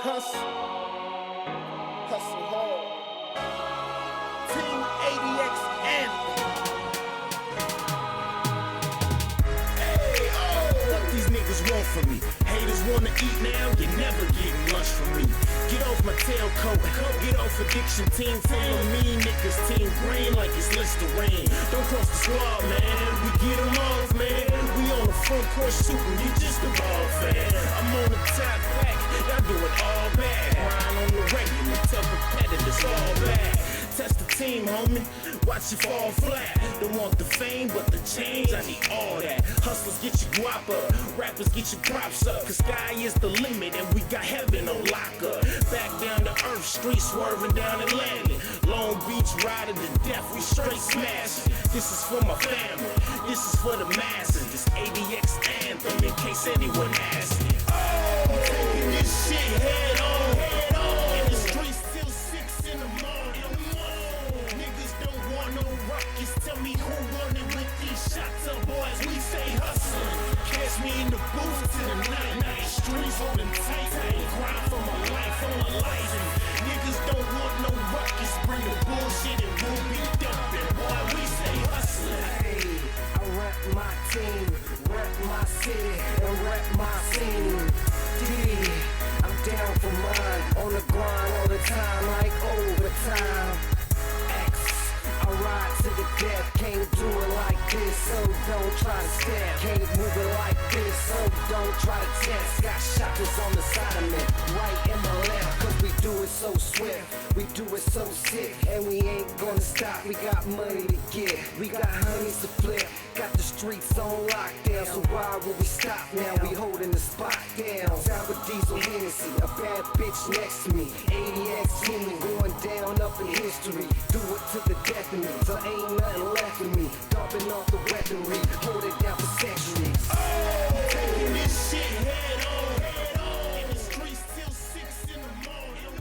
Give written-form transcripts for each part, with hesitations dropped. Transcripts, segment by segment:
Hustle hard. Team ADX anthem. Hey, what these niggas want from me? Haters wanna eat now, you never getting lunch from me. Get off my tailcoat, get off addiction. Team full of mean niggas, team green like it's Listerine. Don't cross the squad, man, we get them off, man. We on the front court shooting, you just a ball fan. I'm on the top back, y'all do it all bad. Grind on the regular, tell competitors all bad. Test the team, homie, watch you fall flat. Don't want the fame, but the change, I need all that. Hustlers get your guap up, rappers get your props up. Cause sky is the limit and we got heaven on lockup. Back down to earth, street swerving down Atlantic. Long Beach riding to death, we straight smashing. This is for my family, this is for the masses. This ADX anthem in case anyone asks me. Oh, I'm taking this shit head on. In the streets till 6 in the morning. Niggas don't want no ruckus. Tell me who wanted with these shots up, boys. We say hustle. Catch me in the booth till the night. Streets holding tight. Grind for my life on my life. And niggas don't want no ruckus. Bring the bullshit and we'll be dumping. Boy, we say hustle. Hey, I rep my team, rep my city, and rep my scene. Yeah, I'm down for mine, on the grind all the time, like overtime. X, I ride to the death, can't do it like this, so don't try to step. Can't move it like this, so don't try to test. Got shotters on the side of me, right and the left, cause we do it so swift, we do it so sick, and we ain't gonna stop. We got money to get, we got honeys to flip, got the streets on lockdown, so why would we stop now? We holding the spot down. Sour diesel Hennessy, a bad bitch next to me. ADX team going down up in history. Do it to the death of me, till ain't nothing left of me. Dumping off the weaponry, hold it down for centuries. Oh, taking this shit head on. In the streets till 6 in the morning.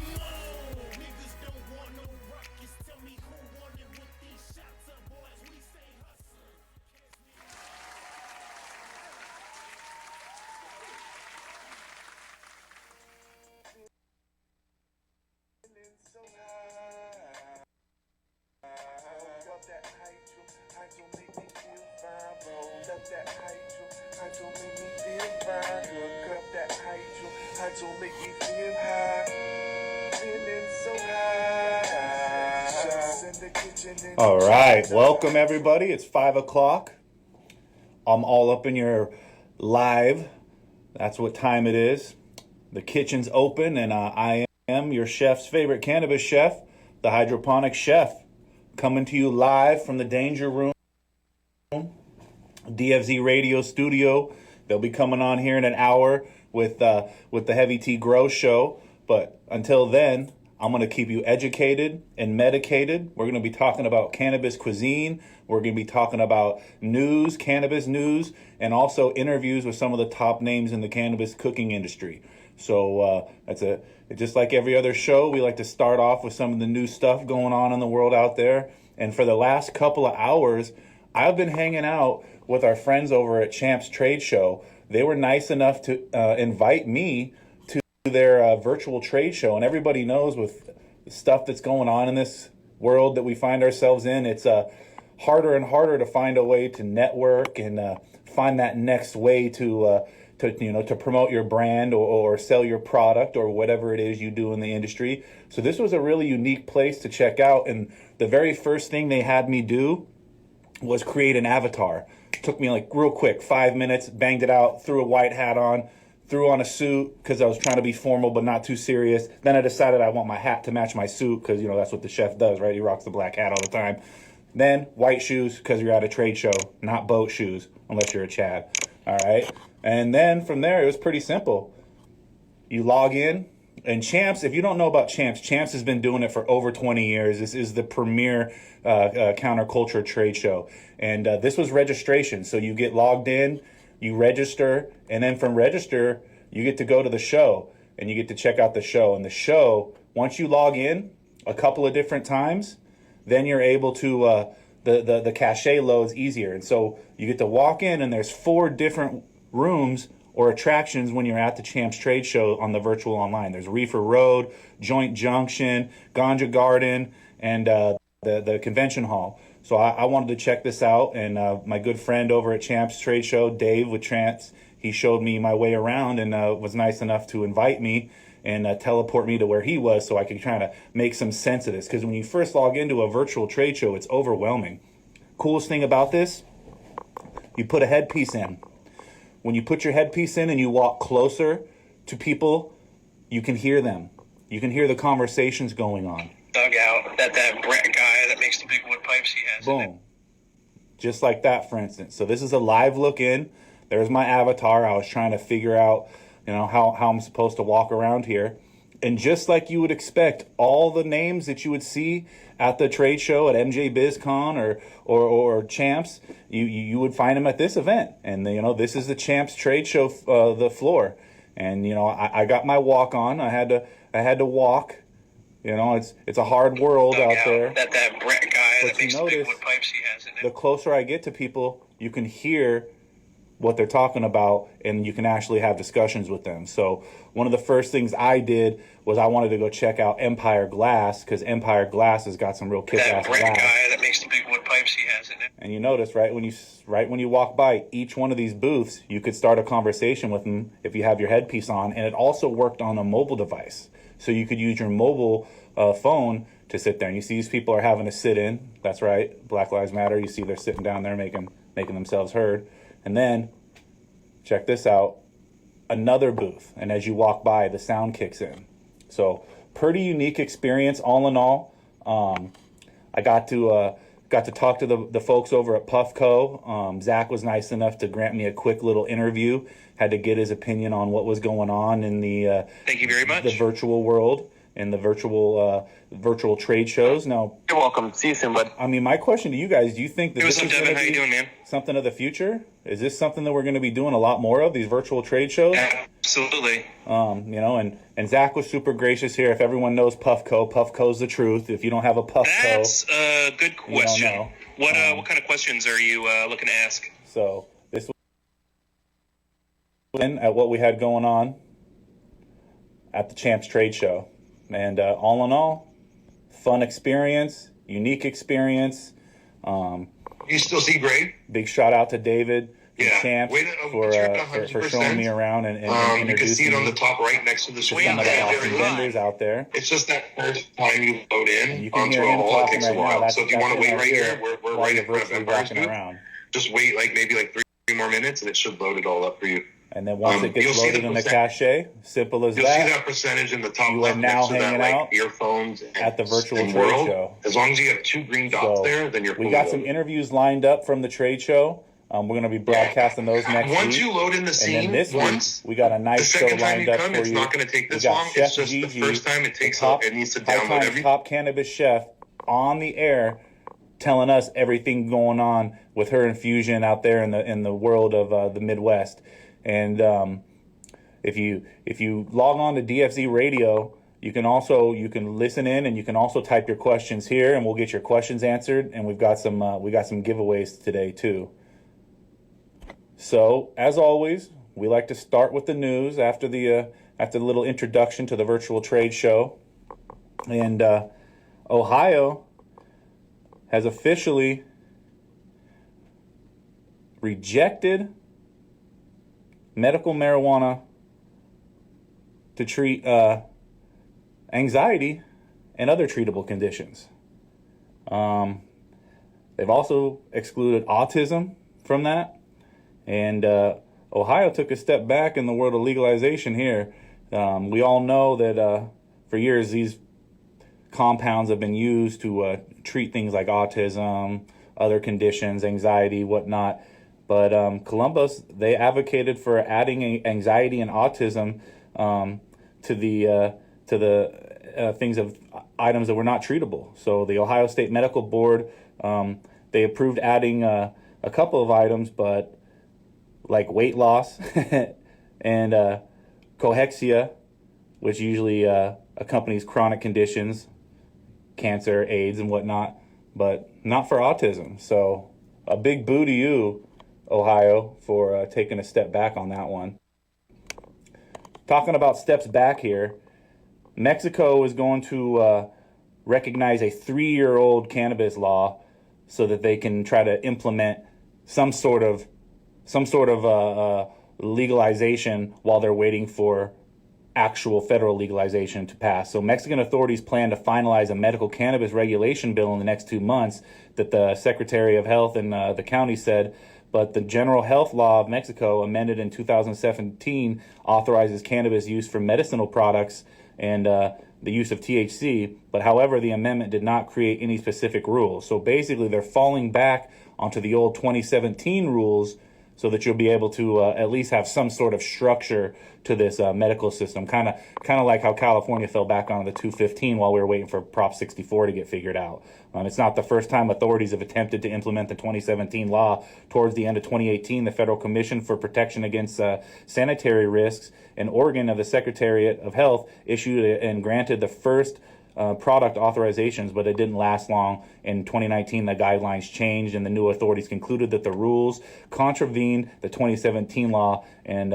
Niggas don't want no ruckus. Tell me who wanted with these shots up, boys. We say hustle. So high. Love that hydro make me feel fine, bro. Love that hydro make me feel fine. Hook up that hydro make me feel high. Feeling so high. Shots in the kitchen and All right, welcome everybody. It's 5 o'clock. I'm all up in your live. That's what time it is. The kitchen's open, and I am your chef's favorite cannabis chef, the hydroponic chef, coming to you live from the Danger Room, DFZ Radio Studio. They'll be coming on here in an hour with the Heavy Tea Grow Show. But until then, I'm going to keep you educated and medicated. We're going to be talking about cannabis cuisine. We're going to be talking about news, cannabis news, and also interviews with some of the top names in the cannabis cooking industry. So just like every other show, we like to start off with some of the new stuff going on in the world out there. And for the last couple of hours, I've been hanging out with our friends over at Champs Trade Show. They were nice enough to invite me to their virtual trade show. And everybody knows with the stuff that's going on in this world that we find ourselves in, it's harder and harder to find a way to network and find that next way to promote your brand or sell your product or whatever it is you do in the industry. So this was a really unique place to check out. And the very first thing they had me do was create an avatar. It took me like real quick, 5 minutes, banged it out, threw a white hat on, threw on a suit because I was trying to be formal but not too serious. Then I decided I want my hat to match my suit because, that's what the chef does, right? He rocks the black hat all the time. Then white shoes because you're at a trade show, not boat shoes unless you're a Chad. All right. And then from there, it was pretty simple. You log in, and Champs, if you don't know about Champs has been doing it for over 20 years. This is the premier counterculture trade show. And this was registration. So you get logged in, you register, and then from register, you get to go to the show, and you get to check out the show. And the show, once you log in a couple of different times, then you're able to, the cachet loads easier. And so you get to walk in, and there's 4 different rooms or attractions when you're at the Champs Trade Show on the virtual online. There's Reefer Road, Joint Junction, Ganja Garden, and the convention hall. So I wanted to check this out, and my good friend over at Champs Trade Show, Dave with Trance, he showed me my way around and was nice enough to invite me and teleport me to where he was so I could try to make some sense of this. Because when you first log into a virtual trade show, it's overwhelming. Coolest thing about this, you put a headpiece in. When you put your headpiece in and you walk closer to people, you can hear them. You can hear the conversations going on. Dugout that Brett guy that makes the big wood pipes he has. Boom. Just like that, for instance. So this is a live look in. There's my avatar. I was trying to figure out, how I'm supposed to walk around here. And just like you would expect, all the names that you would see at the trade show at MJ BizCon or Champs, you would find them at this event. And this is the Champs Trade Show, the floor. And I got my walk on. I had to walk. It's a hard world out there. That Brett guy But that makes the notice, big wood pipes he has in the it. closer I get to people, you can hear what they're talking about, and you can actually have discussions with them. So one of the first things I did was I wanted to go check out Empire Glass, because Empire Glass has got some real kick-ass That Brett glass. guy that makes the big wood pipes he has in it. And you notice, right when you walk by each one of these booths, you could start a conversation with them if you have your headpiece on, and it also worked on a mobile device. So you could use your mobile phone to sit there. And you see these people are having a sit-in. That's right, Black Lives Matter. You see they're sitting down there making themselves heard. And then, check this out, another booth. And as you walk by, the sound kicks in. So, pretty unique experience all in all. I got to talk to the folks over at Puffco. Zach was nice enough to grant me a quick little interview. Had to get his opinion on what was going on in the Thank you very much. the virtual world and the virtual trade shows. Now, You're welcome. See you soon, bud. I mean, my question to you guys: do you think that Hey, what's this up, is going Devin? to How you be doing, man? something of the future? Is this something that we're going to be doing a lot more of, these virtual trade shows? Absolutely. And Zach was super gracious here. If everyone knows Puffco's the truth. If you don't have a Puffco, That's a good question. know. What kind of questions are you looking to ask? so this was at what we had going on at the Champs Trade Show. And all in all, fun experience, unique experience. You still see Grave? Big shout out to David from Yeah. Champs Wait, for 100%. showing me around and You can introducing see it on me the top right next to the to screen. some of the Yeah, awesome very good. vendors out there. It's just that first time you load in You can onto hear a him hall, it talking takes a right now. while. That's So if you want to wait in our right ear here, we're while right you're in front of virtually Empire's walking booth. around. Just wait maybe 3 more minutes and it should load it all up for you. And then once it you'll gets see loaded the in the percent- cache, simple as You'll see that. that percentage in the top You are left now next to that hanging like out earphones and, at the virtual and trade world. show. As long as you have 2 green dots So there, then you're we fully got some loaded. interviews lined up from the trade show. We're going to be broadcasting those next Once week. you load in the And scene, then this once week, we got a the nice show second time lined you up come, for it's you. not going to take We this got long. Chef It's just the Gigi, first time it takes it needs to High download Times everything. top cannabis chef on the air, telling us everything going on with her infusion out there in the world of the Midwest. And if you log on to DFZ Radio, you can listen in, and you can also type your questions here, and we'll get your questions answered. And we got some giveaways today too. So as always, we like to start with the news after the little introduction to the virtual trade show. And Ohio has officially rejected medical marijuana to treat anxiety and other treatable conditions. They've also excluded autism from that. And Ohio took a step back in the world of legalization here. We all know that for years these compounds have been used to treat things like autism, other conditions, anxiety, whatnot. But Columbus, they advocated for adding anxiety and autism to the things of items that were not treatable. So the Ohio State Medical Board, they approved adding a couple of items, but like weight loss and cachexia, which usually accompanies chronic conditions, cancer, AIDS, and whatnot, but not for autism. So a big boo to you, Ohio, for taking a step back on that one. talking about steps back here, Mexico is going to recognize a 3-year-old cannabis law so that they can try to implement some sort of legalization while they're waiting for actual federal legalization to pass. So Mexican authorities plan to finalize a medical cannabis regulation bill in the next 2 months that the Secretary of Health and the county said. But the General Health Law of Mexico, amended in 2017, authorizes cannabis use for medicinal products and the use of THC. But however, the amendment did not create any specific rules. So basically, they're falling back onto the old 2017 rules so that you'll be able to at least have some sort of structure to this medical system. Kind of like how California fell back on the 215 while we were waiting for Prop 64 to get figured out. It's not the first time authorities have attempted to implement the 2017 law. Towards the end of 2018, the Federal Commission for Protection Against Sanitary Risks in Oregon of the Secretariat of Health issued and granted the first product authorizations, but it didn't last long. In 2019, the guidelines changed, and the new authorities concluded that the rules contravened the 2017 law, and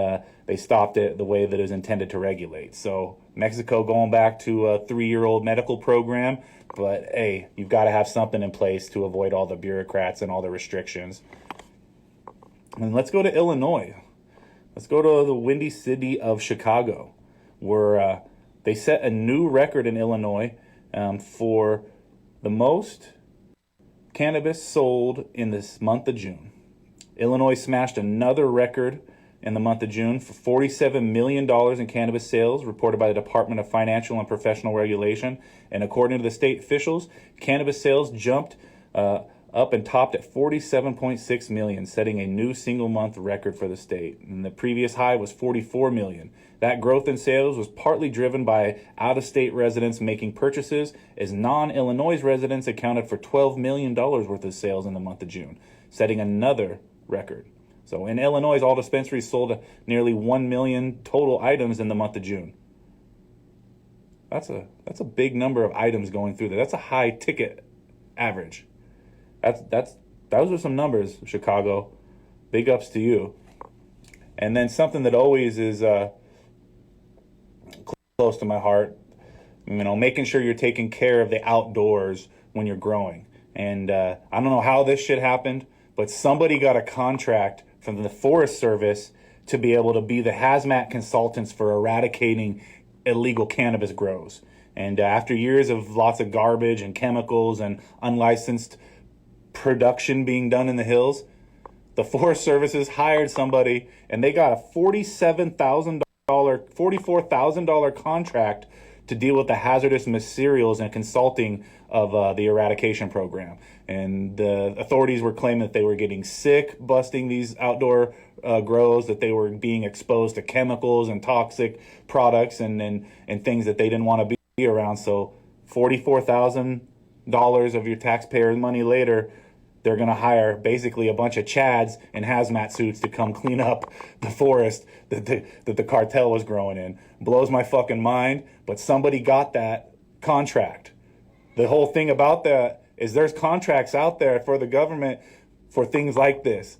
they stopped it the way that it was intended to regulate. So Mexico going back to a 3-year-old medical program, but hey, you've got to have something in place to avoid all the bureaucrats and all the restrictions. And let's go to Illinois. Let's go to the windy city of Chicago, where they set a new record in Illinois for the most cannabis sold in this month of June. Illinois smashed another record in the month of June for $47 million in cannabis sales, reported by the Department of Financial and Professional Regulation. And according to the state officials, cannabis sales jumped up and topped at 47.6 million, setting a new single-month record for the state. And the previous high was 44 million. That growth in sales was partly driven by out-of-state residents making purchases, as non-Illinois residents accounted for $12 million worth of sales in the month of June, setting another record. So in Illinois, all dispensaries sold nearly 1 million total items in the month of June. That's a big number of items going through there. That's a high ticket average. Those are some numbers, Chicago. Big ups to you. And then something that always is close to my heart, making sure you're taking care of the outdoors when you're growing. And I don't know how this shit happened, but somebody got a contract from the Forest Service to be able to be the hazmat consultants for eradicating illegal cannabis grows. And after years of lots of garbage and chemicals and unlicensed production being done in the hills, the Forest Services hired somebody, and they got a $44,000 contract to deal with the hazardous materials and consulting of the eradication program. And the authorities were claiming that they were getting sick busting these outdoor grows, that they were being exposed to chemicals and toxic products and things that they didn't want to be around. So $44,000 of your taxpayers' money later, they're going to hire basically a bunch of Chads in hazmat suits to come clean up the forest that the cartel was growing in. Blows my fucking mind, but somebody got that contract. The whole thing about that is there's contracts out there for the government for things like this,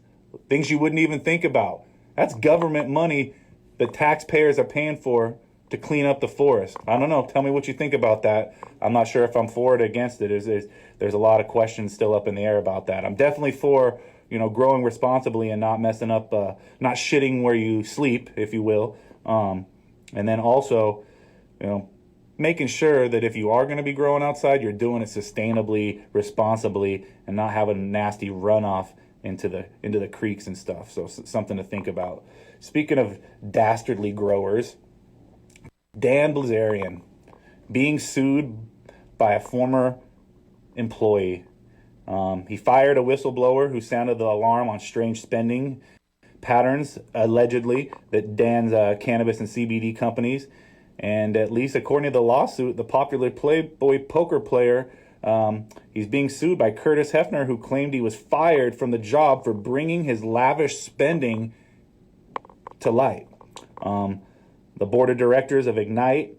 things you wouldn't even think about. That's government money that taxpayers are paying for to clean up the forest. I don't know. Tell me what you think about that. I'm not sure if I'm for it or against it. There's a lot of questions still up in the air about that. I'm definitely for, growing responsibly and not messing up, not shitting where you sleep, if you will. And then also, making sure that if you are going to be growing outside, you're doing it sustainably, responsibly, and not having a nasty runoff into the creeks and stuff. So something to think about. Speaking of dastardly growers, Dan Blazarian being sued by a former employee. He fired a whistleblower who sounded the alarm on strange spending patterns, allegedly, that Dan's cannabis and CBD companies. And at least according to the lawsuit, the popular Playboy poker player, he's being sued by Curtis Hefner, who claimed he was fired from the job for bringing his lavish spending to light. The board of directors of Ignite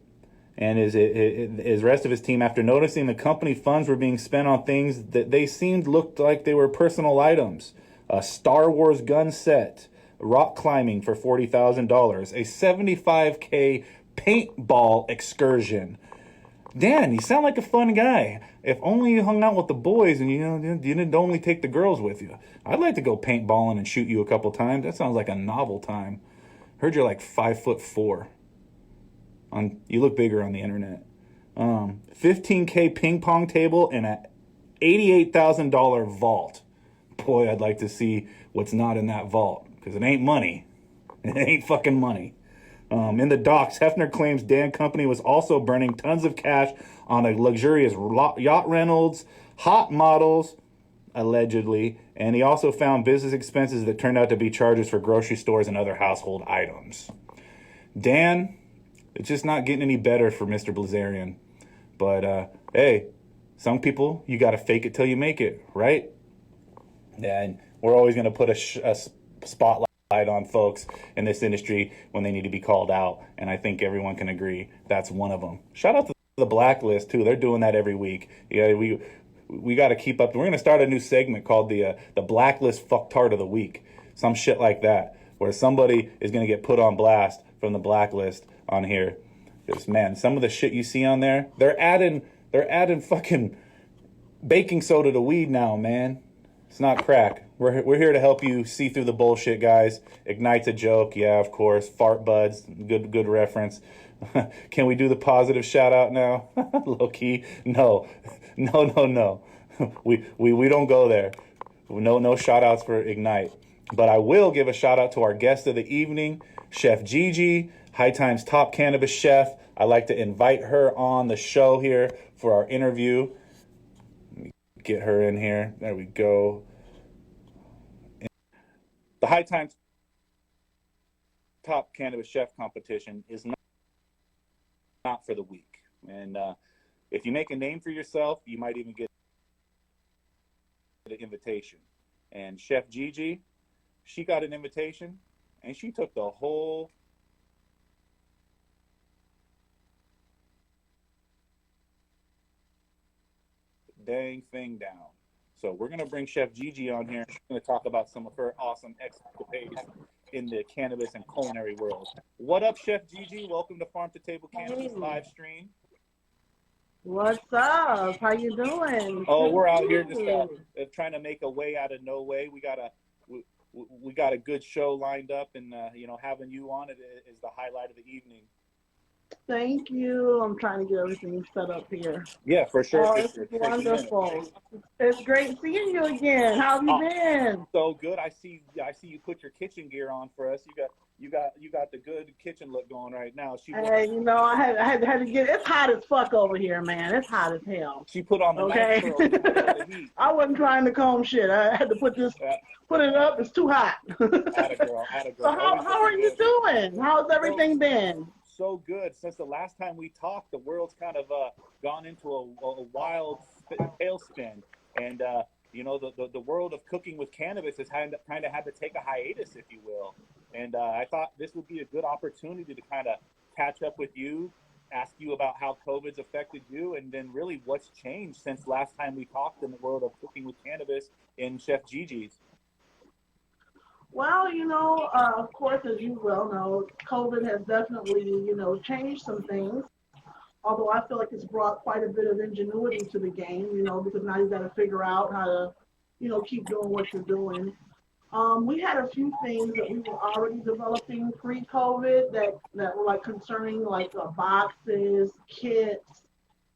and his rest of his team, after noticing the company funds were being spent on things that they looked like they were personal items, a Star Wars gun set, rock climbing for $40,000, a $75K paintball excursion. Dan, you sound like a fun guy. If only you hung out with the boys and you didn't only take the girls with you. I'd like to go paintballing and shoot you a couple times. That sounds like a novel time. Heard you're like 5'4". You look bigger on the internet. 15K ping pong table and a $88,000 vault. Boy, I'd like to see what's not in that vault, because it ain't money. It ain't fucking money. In the docs, Hefner claims Dan Company was also burning tons of cash on a luxurious yacht rentals, hot models, allegedly, and he also found business expenses that turned out to be charges for grocery stores and other household items. Dan, it's just not getting any better for Mr. Blazarian. But, hey, some people, you got to fake it till you make it, right? And we're always going to put a spotlight on folks in this industry when they need to be called out, and I think everyone can agree that's one of them. Shout out to the Blacklist too. They're doing that every week. Yeah, we got to keep up. We're going to start a new segment called the Blacklist Fucktard of the Week, some shit like that, where somebody is going to get put on blast from the Blacklist on here. Because man, some of the shit you see on there, they're adding fucking baking soda to weed now, man. It's not crack. We're here to help you see through the bullshit, guys. Ignite's a joke, yeah, of course. Fart buds, good reference. Can we do the positive shout out now? Low key, no. We don't go there. No shout outs for Ignite. But I will give a shout out to our guest of the evening, Chef Gigi, High Times top cannabis chef. I'd like to invite her on the show here for our interview. Let me get her in here. There we go. The High Times top cannabis chef competition is not for the weak. And if you make a name for yourself, you might even get an invitation. And Chef Gigi, she got an invitation, and she took the whole dang thing down. So we're going to bring Chef Gigi on here. She's going to talk about some of her awesome escapades in the cannabis and culinary world. What up, Chef Gigi? Welcome to Farm to Table Cannabis live stream. What's up? How you doing? Oh, we're out here just trying to make a way out of no way. We got a good show lined up, and having you on it is the highlight of the evening. Thank you. I'm trying to get everything set up here. Yeah, for sure. Oh, it's wonderful. It's great seeing you again. How have you been? So good. I see you put your kitchen gear on for us. You got the good kitchen look going right now. Hey, I had to get. It's hot as fuck over here, man. It's hot as hell. She put on the nice curls to put on the heat. I wasn't trying to comb shit. I had to put it up. It's too hot. Atta girl. So how are you doing? How's everything been? So good. Since the last time we talked, the world's kind of gone into a wild tailspin, and the world of cooking with cannabis has kind of had to take a hiatus, if you will. And I thought this would be a good opportunity to kind of catch up with you, ask you about how COVID's affected you, and then really what's changed since last time we talked in the world of cooking with cannabis in Chef Gigi's. Well, of course, as you well know, COVID has definitely, changed some things. Although I feel like it's brought quite a bit of ingenuity to the game, because now you've got to figure out how to, keep doing what you're doing. We had a few things that we were already developing pre-COVID that were like concerning boxes, kits,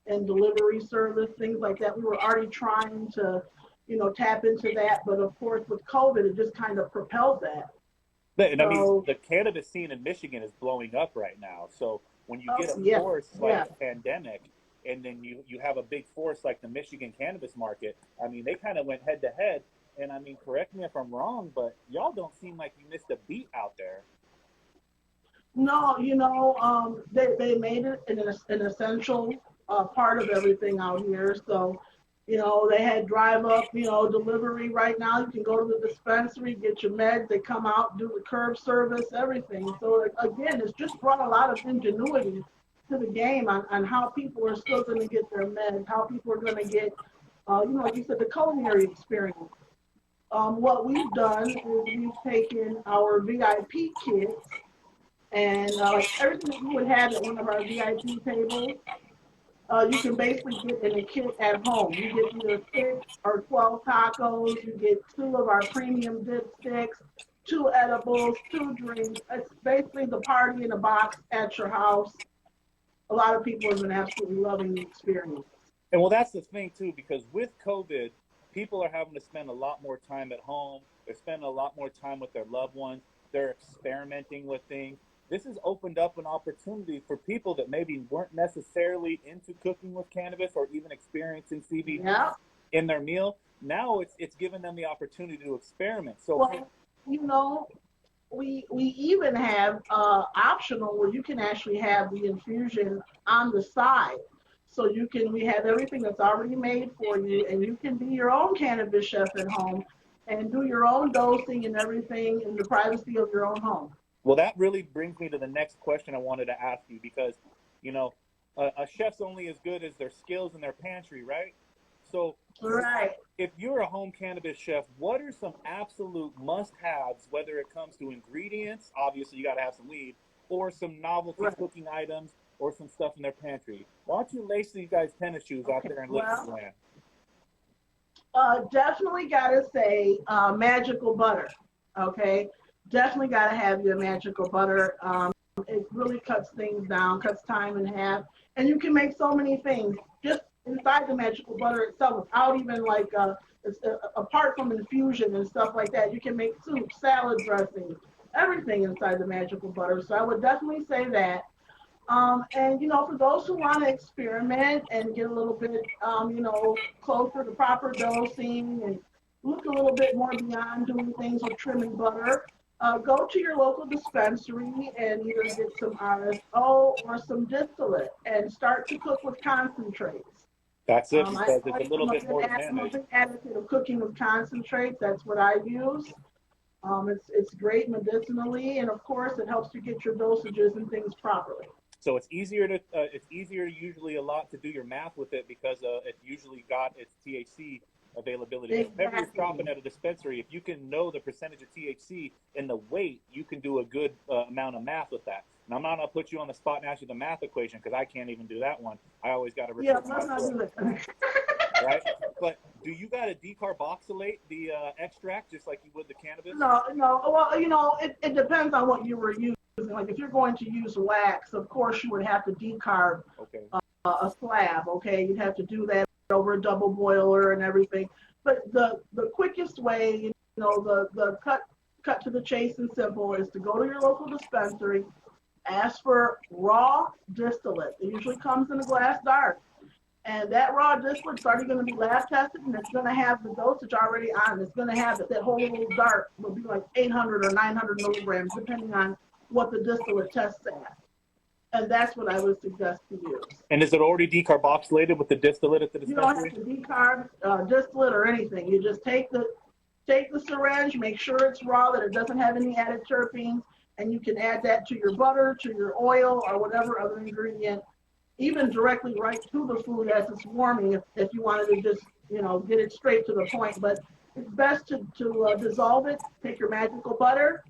and delivery service, things like that. We were already trying to tap into that, but of course with COVID, it just kind of propelled that. And I mean, the cannabis scene in Michigan is blowing up right now. So when you get a force like the pandemic, and then you have a big force like the Michigan cannabis market, I mean, they kind of went head to head. And I mean, correct me if I'm wrong, but y'all don't seem like you missed a beat out there. No, they made it an essential part of everything out here. So, they had drive up, delivery right now. You can go to the dispensary, get your meds. They come out, do the curb service, everything. So again, it's just brought a lot of ingenuity to the game on how people are still going to get their meds, how people are going to get, like you said, the culinary experience. What we've done is we've taken our VIP kits and like everything that you would have at one of our VIP tables, you can basically get in a kit at home. You get either 6 or 12 tacos, you get 2 of our premium dipsticks, 2 edibles, 2 drinks. It's basically the party in a box at your house. A lot of people have been absolutely loving the experience. And well, that's the thing too, because with COVID, people are having to spend a lot more time at home. They're spending a lot more time with their loved ones. They're experimenting with things. This has opened up an opportunity for people that maybe weren't necessarily into cooking with cannabis or even experiencing CBD Yeah. in their meal. Now it's given them the opportunity to experiment. So, Well, you know, we even have optional where you can actually have the infusion on the side. So we have everything that's already made for you, and you can be your own cannabis chef at home and do your own dosing and everything in the privacy of your own home. well, that really brings me to the next question I wanted to ask you because, you know, a chef's only as good as their skills in their pantry, right? So, Right. if you're a home cannabis chef, what are some absolute must-haves, whether it comes to ingredients, obviously you got to have some weed, or some novelty Right. cooking items, or some stuff in their pantry? Why don't you lace these guys' tennis shoes out there in liquid Well, land? definitely gotta say magical butter. Okay, definitely gotta have your magical butter. It really cuts things down, cuts time in half, and you can make so many things just inside the magical butter itself without even like apart from infusion and stuff like that. You can make soup, salad dressings, everything inside the magical butter. So I would definitely say that. And for those who want to experiment and get a little bit, closer to proper dosing and look a little bit more beyond doing things with trimming butter, go to your local dispensary and either get some RSO or some distillate and start to cook with concentrates. That's it, I, because it's a little bit more than I'm a mayonnaise. big advocate of cooking with concentrates. That's what I use. It's great medicinally, and of course, it helps you get your dosages and things properly. So it's easier usually a lot to do your math with it because it usually got its THC availability. If ever you're Exactly. shopping at a dispensary, if you can know the percentage of THC in the weight, you can do a good amount of math with that. And I'm not gonna put you on the spot and ask you the math equation because I can't even do that one. I always got to Yeah, refer to my let's not book, do that. right? But do you got to decarboxylate the extract just like you would the cannabis? No, no. Well, it depends on what you were using. Like if you're going to use wax, of course you would have to decarb Okay. a slab. Okay, you'd have to do that over a double boiler and everything. But the quickest way, the cut to the chase and simple is to go to your local dispensary, ask for raw distillate. It usually comes in a glass dart. And that raw distillate's already going to be lab tested, and it's going to have the dosage already on it. It's going to have it. That whole little dart will be like 800 or 900 milligrams, depending on what the distillate tests at. And that's what I would suggest to use. And is it already decarboxylated with the distillate at the You don't have dispensary? to decarb distillate or anything. You just take the syringe, make sure it's raw, that it doesn't have any added terpenes, and you can add that to your butter, to your oil, or whatever other ingredient, even directly right to the food as it's warming if you wanted to just, get it straight to the point. But it's best to dissolve it, take your magical butter,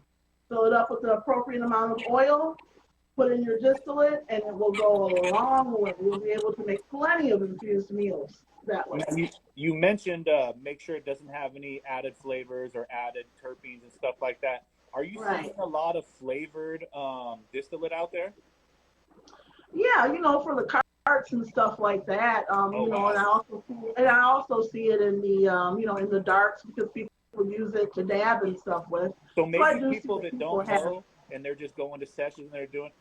fill it up with the appropriate amount of oil, put in your distillate, and it will go a long way. You'll be able to make plenty of infused meals that way. Now, you mentioned make sure it doesn't have any added flavors or added terpenes and stuff like that. Are you Right. seeing a lot of flavored distillate out there? Yeah, for the carts and stuff like that. Wow. And I also see it in the in the darks because people use it to dab and stuff with. So I maybe do see people that that people don't have. know and they're just going to sessions and they're doing.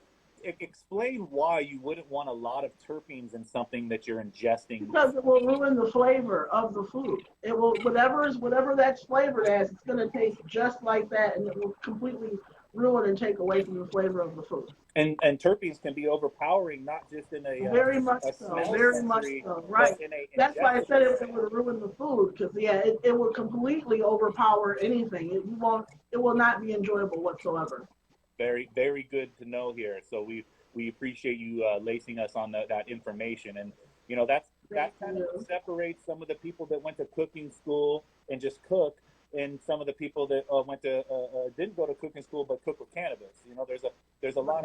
Explain why you wouldn't want a lot of terpenes in something that you're ingesting. Because it will ruin the flavor of the food. It will whatever that's flavored as, it's going to taste just like that, and it will completely ruin and take away from the flavor of the food. And terpenes can be overpowering, not just in Very much a so. smell Very much sensory, so. Right. but in a That's why I said ingestion. it would ruin the food because it will completely overpower anything. It will not be enjoyable whatsoever. Very, very good to know here. So we appreciate you lacing us on that information, and that Thank kind you. of separates some of the people that went to cooking school and just cook in some of the people that didn't go to cooking school but cook with cannabis. You know, there's a lot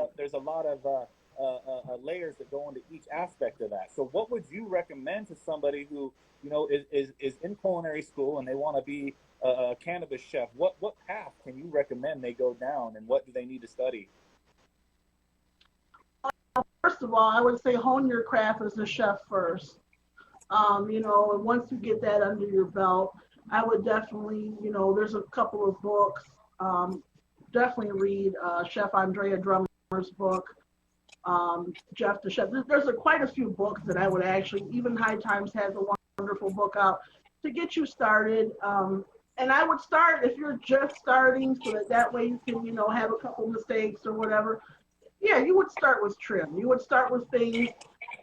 of layers that go into each aspect of that. So, what would you recommend to somebody who, you know, is in culinary school and they want to be a cannabis chef? What path can you recommend they go down, and what do they need to study? First of all, I would say hone your craft as a chef first. You know, and once you get that under your belt, I would definitely, you know, there's a couple of books. Definitely read Chef Andrea Drummer's book, Jeff the Chef. There's quite a few books that I would actually, even High Times has a wonderful book out to get you started. And I would start if you're just starting, so that way you can, you know, have a couple mistakes or whatever. Yeah, you would start with trim. You would start with things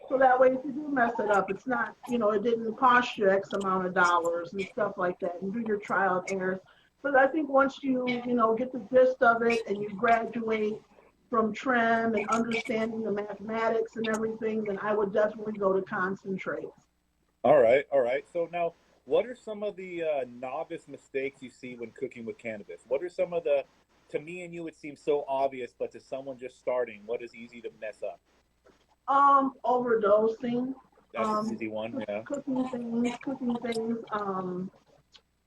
so that way if you do mess it up, it's not, you know, it didn't cost you X amount of dollars and stuff like that, and do your trial and errors. But I think once you know, get the gist of it and you graduate from trim and understanding the mathematics and everything, then I would definitely go to concentrates. All right. So now, what are some of the novice mistakes you see when cooking with cannabis? What are some of the, to me and you, it seems so obvious, but to someone just starting, what is easy to mess up? Overdosing. That's an easy one, yeah. Cooking things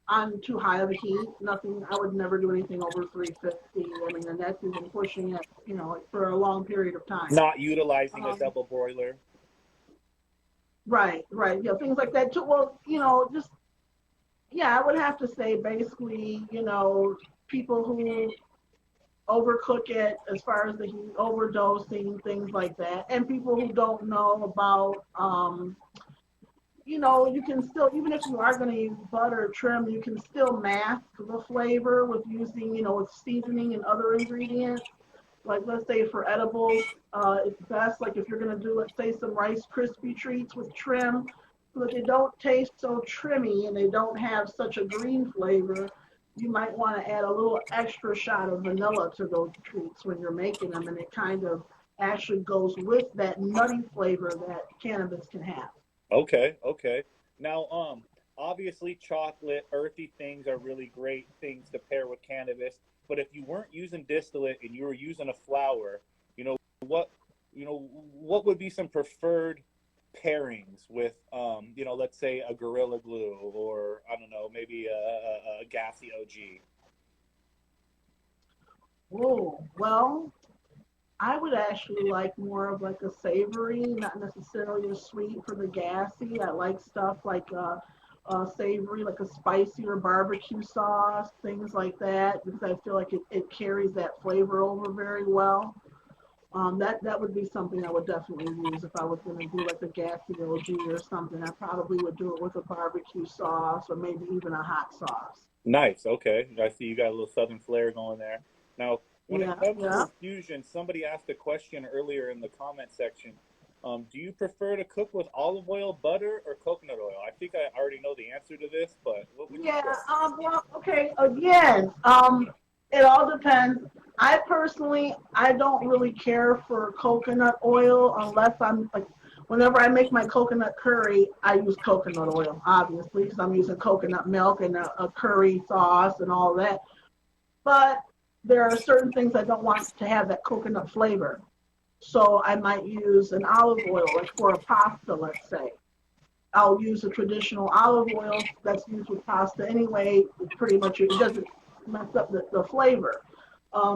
on too high of a heat. Nothing. I would never do anything over 350. I mean, and that's even pushing it, you know, for a long period of time. Not utilizing a double broiler. Right. Yeah, things like that too. Well, you know, just I would have to say basically, you know, people who overcook it as far as the heat, overdosing, things like that, and people who don't know about, you know, you can still, even if you are going to use butter or trim, you can still mask the flavor with using, you know, with seasoning and other ingredients. Like, let's say for edibles, it's best, like if you're going to do, let's say, some Rice Krispie treats with trim, so that they don't taste so trimmy and they don't have such a green flavor. You might want to add a little extra shot of vanilla to those treats when you're making them, and it kind of actually goes with that nutty flavor that cannabis can have. Okay. Now, obviously, chocolate, earthy things are really great things to pair with cannabis. But if you weren't using distillate and you were using a flower, what would be some preferred pairings with, let's say a Gorilla Glue, or I don't know, maybe a gassy OG? Oh, well, I would actually like more of like a savory, not necessarily a sweet for the gassy. I like stuff like savory, like a spicier barbecue sauce, things like that, because I feel like it carries that flavor over very well. That would be something I would definitely use if I was going to do like a gassy OG or something. I probably would do it with a barbecue sauce or maybe even a hot sauce. Nice. Okay. I see you got a little southern flair going there. Now, when it comes to infusion, somebody asked a question earlier in the comment section. Do you prefer to cook with olive oil, butter, or coconut oil? I think I already know the answer to this, but what would you say? Well, okay, again, it all depends. I personally, I don't really care for coconut oil unless I'm like, whenever I make my coconut curry, I use coconut oil, obviously, because I'm using coconut milk and a curry sauce and all that. But there are certain things I don't want to have that coconut flavor. So I might use an olive oil, like for a pasta, let's say. I'll use a traditional olive oil that's used with pasta anyway. Pretty much, it doesn't mess up the flavor.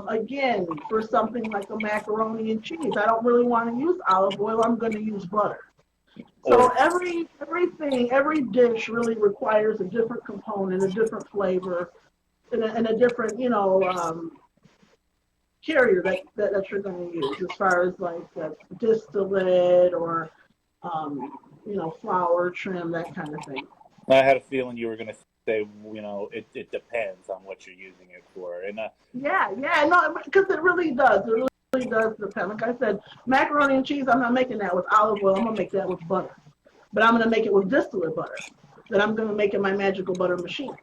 Again, for something like a macaroni and cheese, I don't really want to use olive oil. I'm going to use butter. So every dish really requires a different component, a different flavor, and a different, carrier that you're going to use, as far as like distillate or flour, trim, that kind of thing. I had a feeling you were going to say, it depends on what you're using it for. And because it really does. It really does depend. Like I said, macaroni and cheese, I'm not making that with olive oil. I'm going to make that with butter. But I'm going to make it with distillate butter that I'm going to make in my magical butter machine.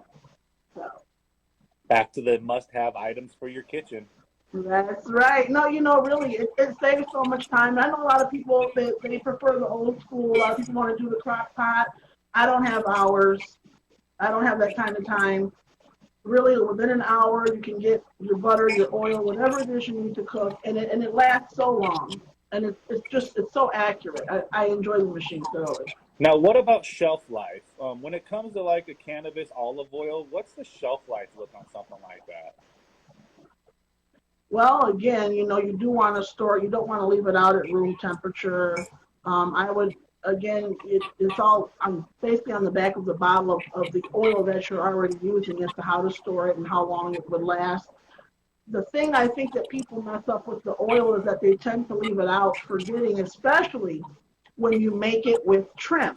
So. Back to the must-have items for your kitchen. That's right. No, really, it saves so much time. I know a lot of people, they prefer the old school. A lot of people want to do the crock pot. I don't have hours. I don't have that kind of time. really within an hour you can get your butter, your oil, whatever it is you need to cook, and it lasts so long, and it's so accurate. I enjoy the machine thoroughly. Now, what about shelf life? When it comes to like a cannabis olive oil, what's the shelf life look on something like that? Well, again, you do want to store. You don't want to leave it out at room temperature. I would again, it's all basically on the back of the bottle of the oil that you're already using as to how to store it and how long it would last. The thing I think that people mess up with the oil is that they tend to leave it out, forgetting, especially when you make it with trim.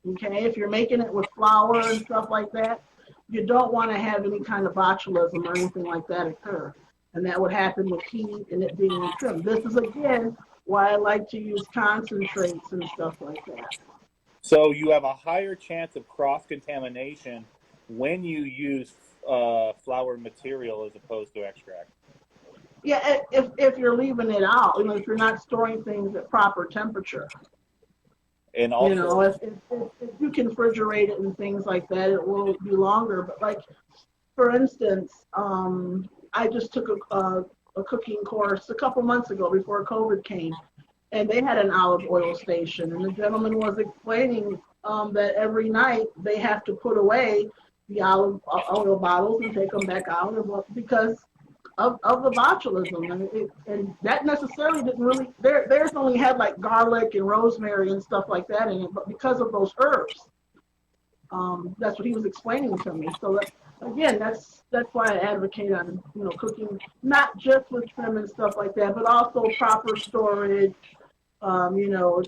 Okay, if you're making it with flour and stuff like that, you don't want to have any kind of botulism or anything like that occur. And that would happen with heat and it being in trim. This is, again, why I like to use concentrates and stuff like that. So you have a higher chance of cross contamination when you use flour material as opposed to extract. Yeah, if you're leaving it out, if you're not storing things at proper temperature. And also, If you can refrigerate it and things like that, it will be longer. But like, for instance, I just took a cooking course a couple months ago before COVID came, and they had an olive oil station, and the gentleman was explaining that every night they have to put away the olive oil bottles and take them back out because of the botulism, and that necessarily didn't really. Theirs only had like garlic and rosemary and stuff like that in it, but because of those herbs, that's what he was explaining to me. So again, that's why I advocate on cooking not just with trim and stuff like that, but also proper storage.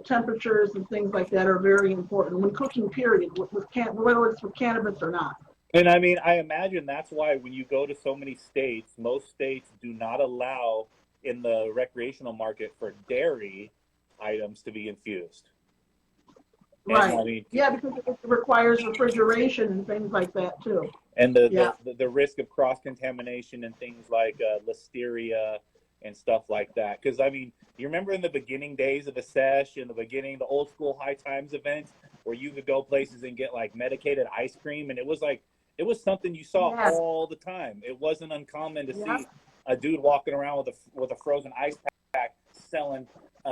Temperatures and things like that are very important when cooking. Period, whether it's with cannabis or not. and I mean, I imagine that's why when you go to so many states, most states do not allow in the recreational market for dairy items to be infused. Right. And I mean, Yeah, because it requires refrigeration and things like that too. and Yeah. the risk of cross contamination and things like listeria and stuff like that. Because I mean, you remember in the beginning days of the sesh, in the beginning, the old school high times events, where you could go places and get like medicated ice cream, and it was something you saw Yeah. all the time. It wasn't uncommon to Yeah. see a dude walking around with a frozen ice pack selling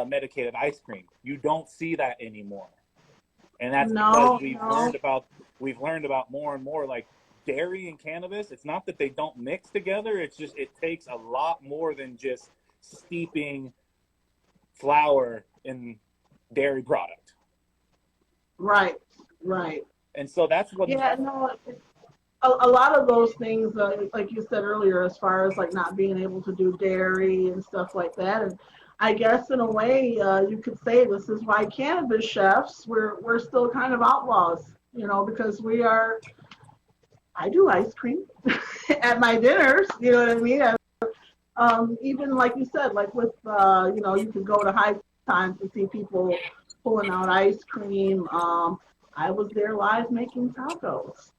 medicated ice cream. You don't see that anymore, and that's because No, no. we've learned about more and more like dairy and cannabis. It's not that they don't mix together. It's just it takes a lot more than just steeping flour in dairy product. Right, right. And so that's what. Yeah, no. A lot of those things, like you said earlier, as far as like not being able to do dairy and stuff like that, and I guess in a way you could say this is why cannabis chefs we're still kind of outlaws, because we are. I do ice cream at my dinners. You know what I mean? Even like you said, like with you could go to high times to see people pulling out ice cream. I was there live making tacos.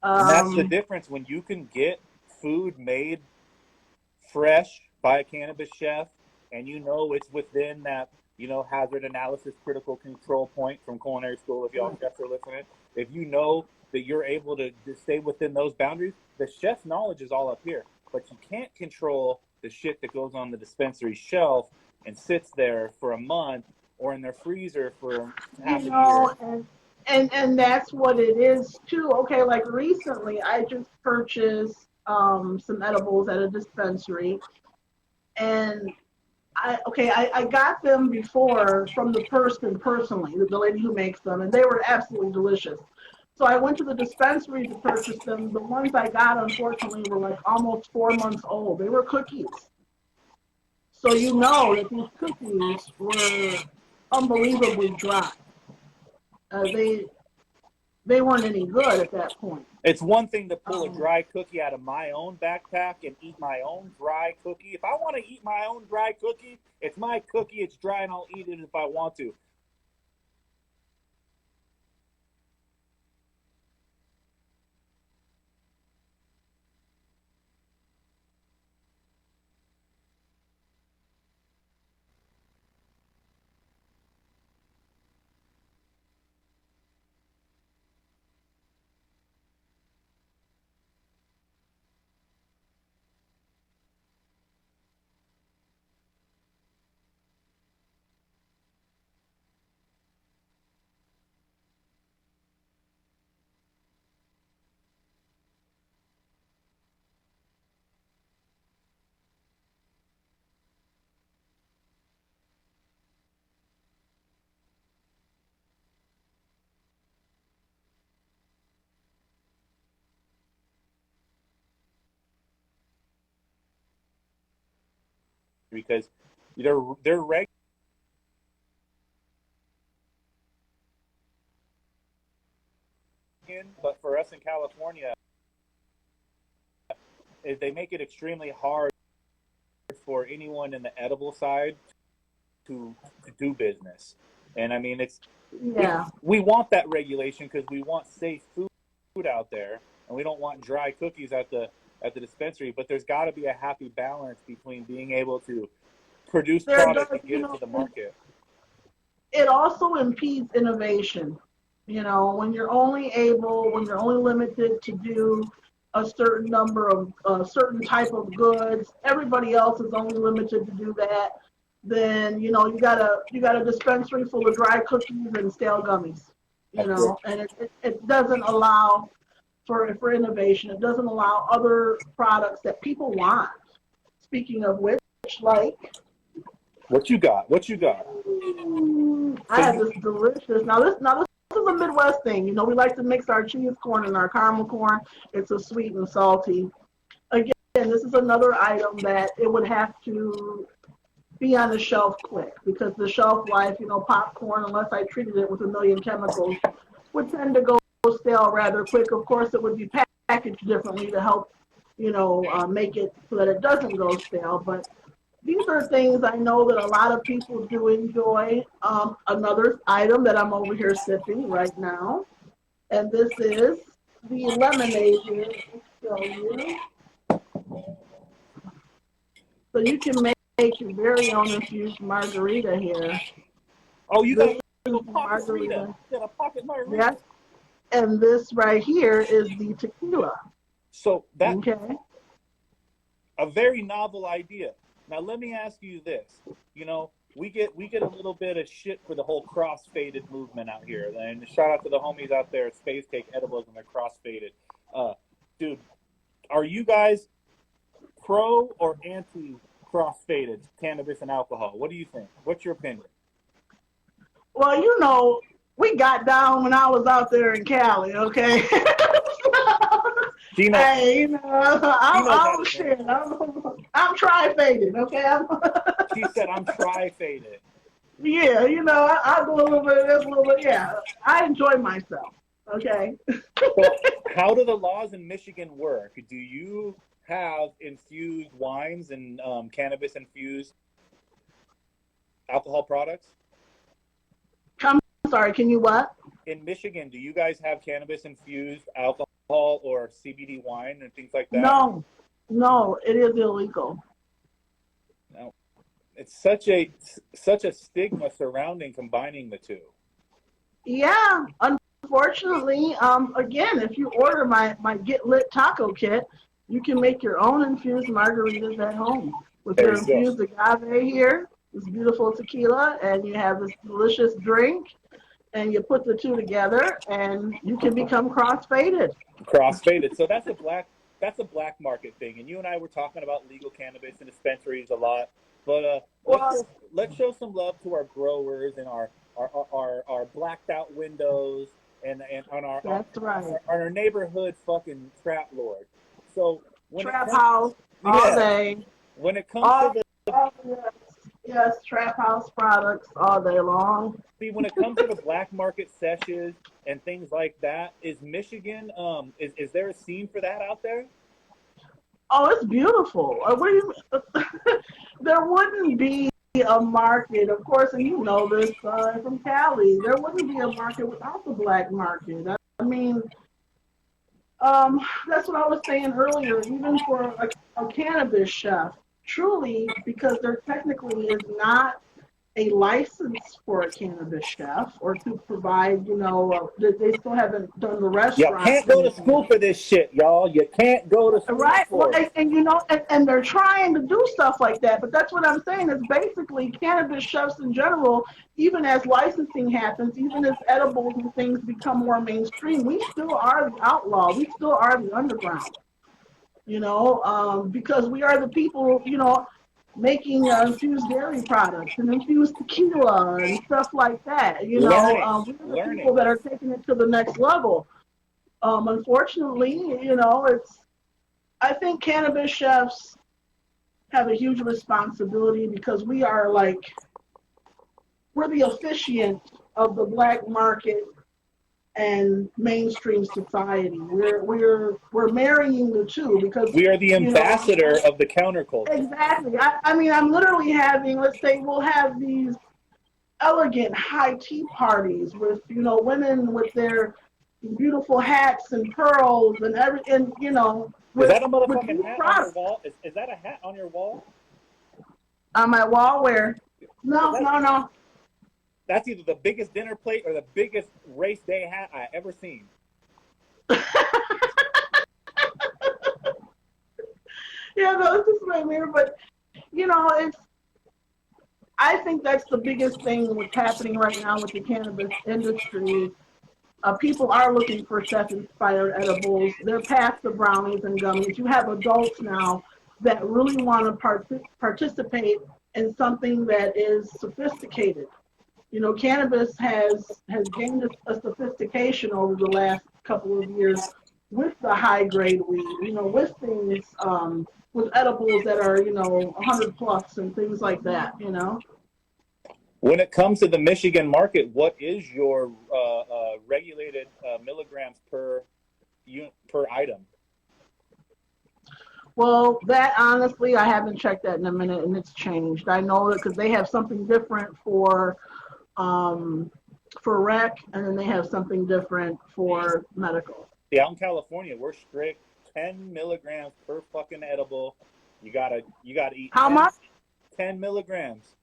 And that's the difference when you can get food made fresh by a cannabis chef, and it's within that hazard analysis critical control point from culinary school. If y'all chefs are listening, if you know that you're able to stay within those boundaries, the chef's knowledge is all up here, but you can't control the shit that goes on the dispensary shelf and sits there for a month or in their freezer for half a year. And that's what it is too. Okay, like recently I just purchased some edibles at a dispensary, and I got them before from the person personally, the lady who makes them, and they were absolutely delicious. So I went to the dispensary to purchase them. The ones I got, unfortunately, were like almost 4 months old. They were cookies. So that these cookies were unbelievably dry. They weren't any good at that point. It's one thing to pull a dry cookie out of my own backpack and eat my own dry cookie. If I want to eat my own dry cookie, it's my cookie, it's dry, and I'll eat it if I want to. because they're regular. But for us in California, they make it extremely hard for anyone in the edible side to do business. And I mean, we want that regulation because we want safe food out there, and we don't want dry cookies at the dispensary. But there's got to be a happy balance between being able to produce product and get it to the market. It also impedes innovation. You know, when you're only limited to do a certain number of a certain type of goods, everybody else is only limited to do that. Then you know you got a dispensary full of dry cookies and stale gummies. You know, and it doesn't allow for innovation. It doesn't allow other products that people want. Speaking of which, like. What you got? I had this delicious. Now this is a Midwest thing. You know, we like to mix our cheese corn and our caramel corn. It's a sweet and salty. Again, this is another item that it would have to be on the shelf quick because the shelf life, you know, popcorn, unless I treated it with a million chemicals, would tend to go stale rather quick. Of course, it would be packaged differently to help, you know, make it so that it doesn't go stale. But these are things I know that a lot of people do enjoy. Another item that I'm over here sipping right now, and this is the lemonade here. I'll show you. So you can make your very own infused margarita here. Oh, you got a margarita. You got a pocket margarita. Yes. And this right here is the tequila. So that's a very novel idea. Now let me ask you this. You know, we get a little bit of shit for the whole cross-faded movement out here. And shout out to the homies out there at Space Cake Edibles and they're cross-faded. Dude, are you guys pro or anti cross-faded cannabis and alcohol? What do you think? What's your opinion? Well, you know, we got down when I was out there in Cali, okay? Gina, hey, you know, I'm tri-faded, okay? She said I'm tri-faded. Yeah, you know, I do a little bit of this, a little bit, yeah. I enjoy myself, okay? Well, how do the laws in Michigan work? Do you have infused wines and cannabis-infused alcohol products? I'm sorry, can you what? In Michigan, do you guys have cannabis-infused alcohol or CBD wine and things like that? No, it is illegal. No, it's such a stigma surrounding combining the two. Yeah, unfortunately, again, if you order my Get Lit taco kit, you can make your own infused margaritas at home with your infused agave here, this beautiful tequila, and you have this delicious drink, and you put the two together, and you can become cross-faded. Cross-faded. So that's a black market thing. And you and I were talking about legal cannabis and dispensaries a lot. But let's show some love to our growers and our blacked out windows and on our neighborhood fucking trap lord. So trap house all day. When it comes to the yes, trap house products all day long. See, when it comes to the black market sessions and things like that, is Michigan is there a scene for that out there? Oh, it's beautiful. What do you mean? There wouldn't be a market, of course, and you know this from Cali. There wouldn't be a market without the black market. I mean, that's what I was saying earlier. Even for a cannabis chef, truly, because there technically is not a license for a cannabis chef or to provide, you know, they still haven't done the restaurant. You can't go to school for this shit, y'all. You can't go to school for it. And you know, and they're trying to do stuff like that, but that's what I'm saying is basically cannabis chefs in general, even as licensing happens, even as edibles and things become more mainstream, we still are the outlaw. We still are the underground, you know, because we are the people, you know, making infused dairy products and infused tequila and stuff like that. You know, we're the people that are taking it to the next level. Unfortunately, you know, I think cannabis chefs have a huge responsibility because we are like, we're the officiant of the black market and mainstream society. We're marrying the two because We are the ambassador of the counterculture. exactly. I mean, I'm literally having, let's say, we'll have these elegant high tea parties with women with their beautiful hats and pearls and everything. Is that a with motherfucking new hat on your products. wall? Is that a hat on your wall? On my wall where? No. That's either the biggest dinner plate or the biggest race day hat I ever seen. Yeah, no, it's just my mirror, but it's. I think that's the biggest thing what's happening right now with the cannabis industry. People are looking for chef-inspired edibles. They're past the brownies and gummies. You have adults now that really want to participate in something that is sophisticated. Cannabis has gained a sophistication over the last couple of years with the high-grade weed. With things, with edibles that are 100 plus and things like that. When it comes to the Michigan market, what is your regulated milligrams per item? Well, that honestly, I haven't checked that in a minute, and it's changed. I know that because they have something different for rec, and then they have something different for medical. Yeah, out in California, we're strict 10 milligrams per fucking edible. You gotta eat. How much? 10 milligrams.